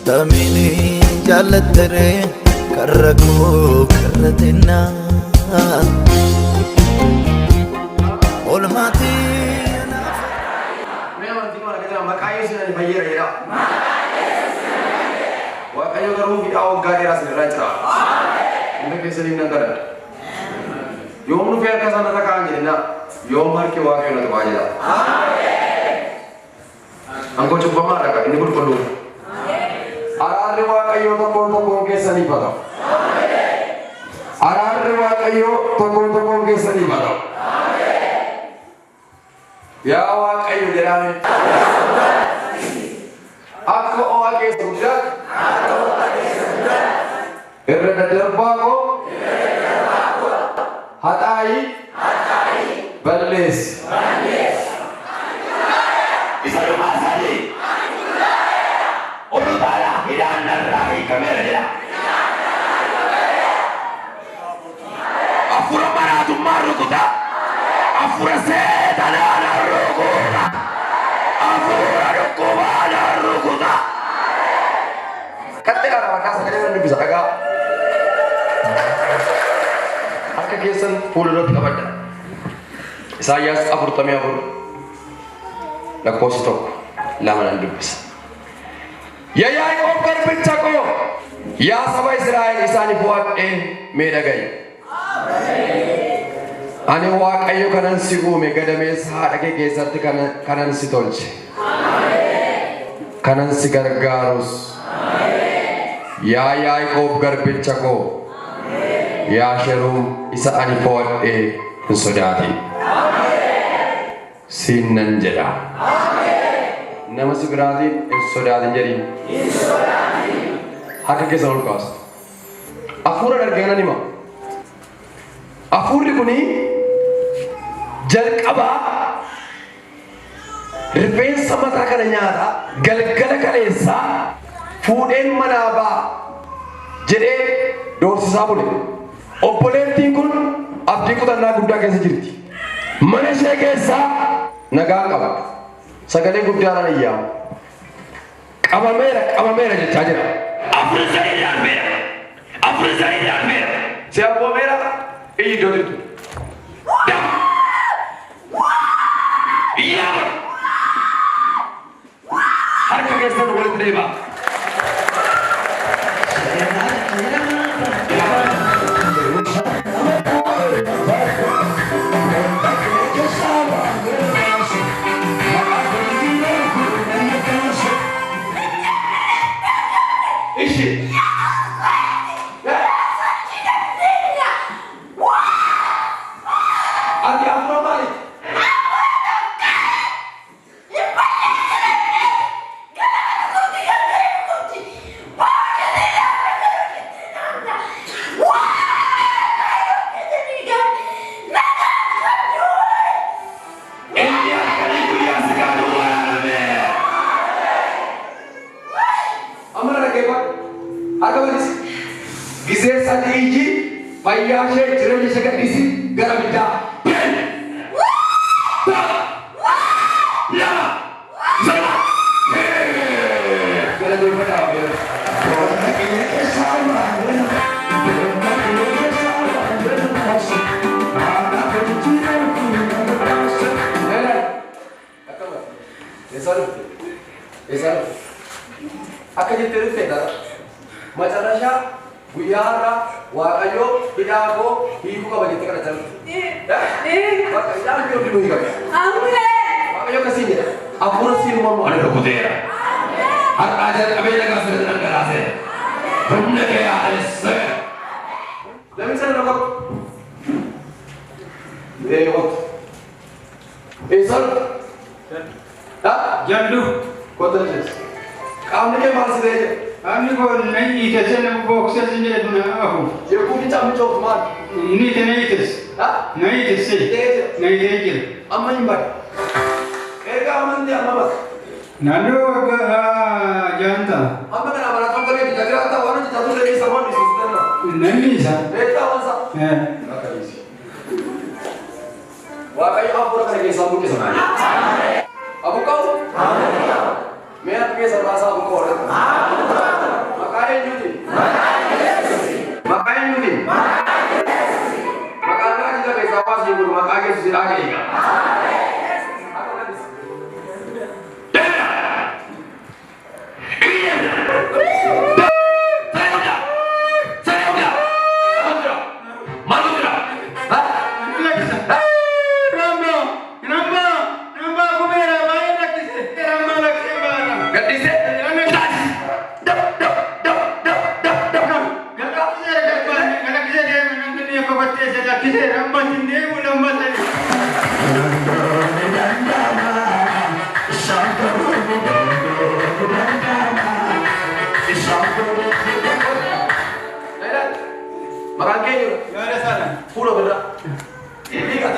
Tamini jaalatere karrakoo karratenna olmaati. Makanya sudah dibayar ya. Wakanya kalau kita awak gari rasa raja. Ini kesini negara. Yom nu biar kesana tak anjir na. Yom hari ke wakanya na tu aja. Angko coba marah kan ini pun perlu. Arah wakayo toko kesani pada. Arah wakayo toko kesani pada. Ya wakayo jalan. Aku orang kesudrak. Erda derbago. Hatai. Balis. Bisa rumah sadi. Urutala hidan narahi kamera dia. Afura maratu marukuta. Afura sedana narukuta. Afura rukubana rukuta. Kata orang makan sekali bisa agak. Harga kesan puluh rot kabar. Saya afur tamia afur. Nak postok lama nanti bisa. Ya okar bincako. Ya sahabat Israel isani buat meda gay. Ane wak ayo kanan sigu me gadame saat ake gesar ti kanan si tolce. Kanan si gargarus. Ya Yakob garbincako. Ya Sherum isa ani buat sodati. Sinan jeda. Nama si berarti sodati jadi. Hak ke soal kos. Afura dargana ni ma. Afur di kuni jalkaba. Repen sama takkan nyata. Gal kalesa. Fuden manaba. Jadi dosis apa ni? Opponen tingkun abdi ku tanah gudda ke sejirti. Manusia kesa naga kaba. Sagale gudda rana iya. Kaba mera jajira. Afur zaidan mera. Siapa mera? Ini dulu itu. Iya. Harga kesa boleh terima. Abu kau? Amin. Mereka kesal rasa bukoora. Maqaa eenyuuti? Maqaa eenyuuti? Maqaan raajii keessaa baasii godhu maqaa Yesuus dhageenya. Makan keju. Nggak ada sana. Pulau beda. Tiga.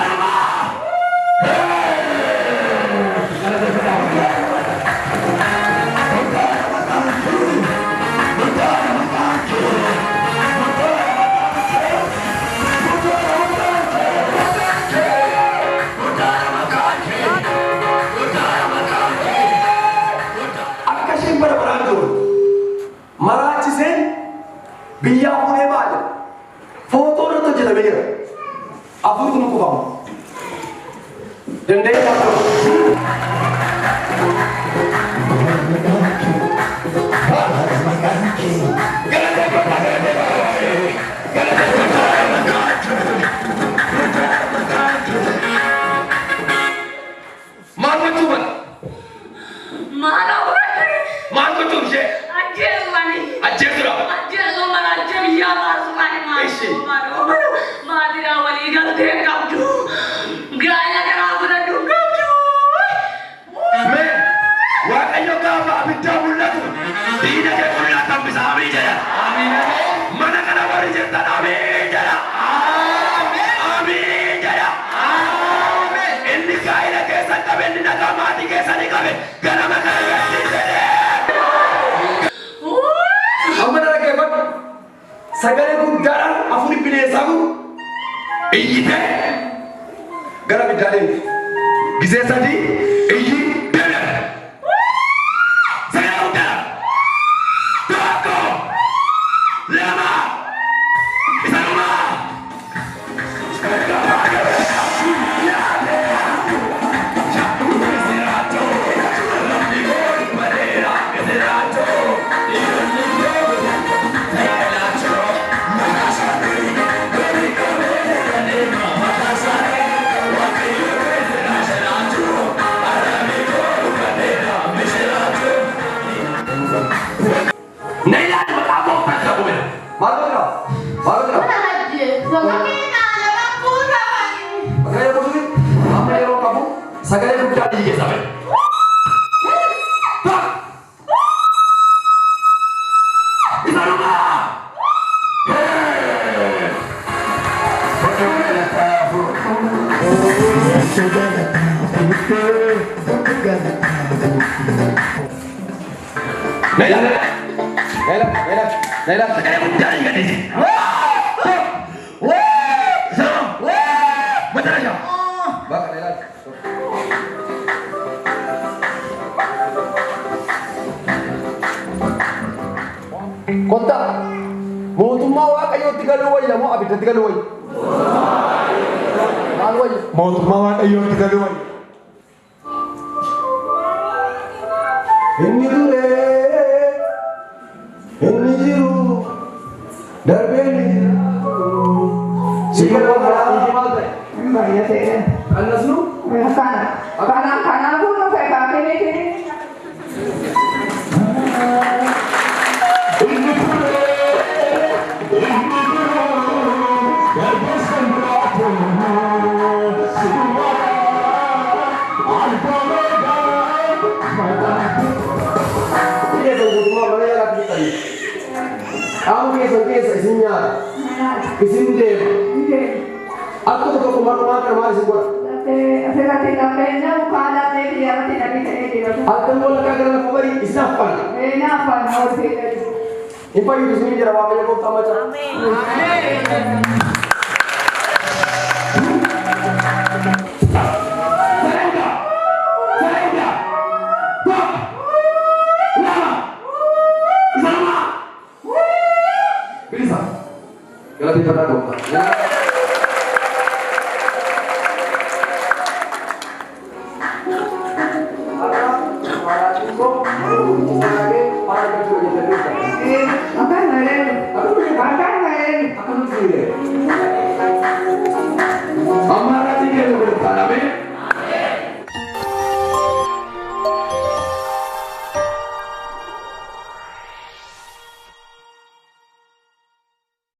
Lama! kamu. Dendeng satu. Sagale guddaadhaan afurii bineensaa kun iyyitee gara biddaadheen gisee sadii iyyi deebi'an. Sagale guddaadhaan tokko lama isa dhumaa. Sagale guddaa dhiige sabe. Isa dhumaa. Naila, sagale guddaa dhiige dhiise. Betul aja. Bak, Naila. Konta mootummaa waaqayyootti galuu wayya moo abiddatti galuu wayya? Maal wayya? Mootummaa waaqayyootti galuu wayya. Inni duree inni jiru darbee ni jiru. Siapa orang maal ta'e? Baay'ee ta'e. Annas nu? Kanaafuu nu fayyadamee ta'e. Kamu biasa isinya, isin dem. Aku tuh kemana-mana kemana sih gua? Saya kata kampenya ukala dia tidak bisa dia. Aku mau lekang kembali isnafan. Nafan mau dia. Ipa itu sini jawab apa yang kau tahu macam? Amin. Kalau tidak ada dokter. Akan